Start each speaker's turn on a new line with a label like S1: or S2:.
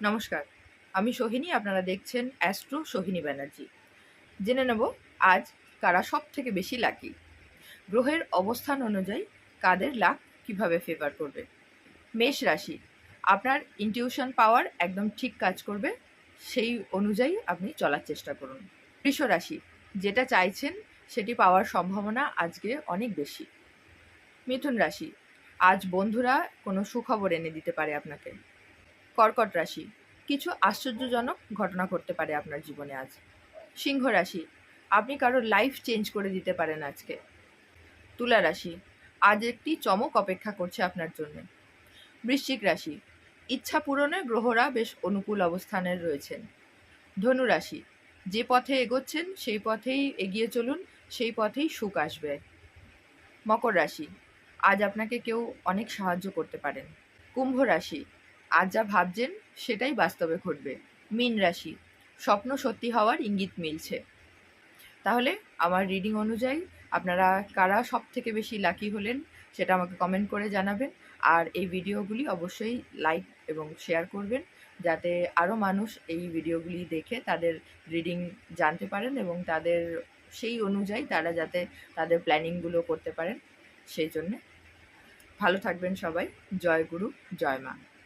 S1: নমস্কার, আমি সোহিনী। আপনারা দেখছেন অ্যাস্ট্রো সোহিনী ব্যানার্জি। জেনে নেব আজ কারা সব থেকে বেশি লাকি। গ্রহের অবস্থান অনুযায়ী কাদের লাক কিভাবে ফেভার করবে। মেষ রাশি, আপনার ইনটিউশন পাওয়ার একদম ঠিক কাজ করবে, সেই অনুযায়ী আপনি চলার চেষ্টা করুন। বৃষ রাশি, যেটা চাইছেন সেটি পাওয়ার সম্ভাবনা আজকে অনেক বেশি। মিথুন রাশি, আজ বন্ধুরা কোনো সুখবর এনে দিতে পারে আপনাকে। কর্কট রাশি, কিছু আশ্চর্যজনক ঘটনা ঘটতে পারে আপনার জীবনে আজ। সিংহ রাশি, আপনি কারোর লাইফ চেঞ্জ করে দিতে পারেন আজকে। তুলা রাশি, আজ একটি চমক অপেক্ষা করছে আপনার জন্য। বৃশ্চিক রাশি, ইচ্ছা পূরণে গ্রহরা বেশ অনুকূল অবস্থানে রয়েছেন। ধনু রাশি, যে পথে এগোচ্ছেন সেই পথেই এগিয়ে চলুন, সেই পথেই সুখ আসবে। মকর রাশি, আজ আপনাকে কেউ অনেক সাহায্য করতে পারেন। কুম্ভ রাশি, আজ যা ভাবছেন সেটাই বাস্তবে ঘটবে। মীন রাশি, স্বপ্ন সত্যি হওয়ার ইঙ্গিত মিলছে। তাহলে আমার রিডিং অনুযায়ী আপনারা কারা সব থেকে বেশি লাকি হলেন সেটা আমাকে কমেন্ট করে জানাবেন। আর এই ভিডিওগুলি অবশ্যই লাইক এবং শেয়ার করবেন, যাতে আরও মানুষ এই ভিডিওগুলি দেখে তাদের রিডিং জানতে পারেন এবং তাদের সেই অনুযায়ী তারা যাতে তাদের প্ল্যানিংগুলো করতে পারেন। সেই জন্যে ভালো থাকবেন সবাই। জয় গুরু, জয় মা।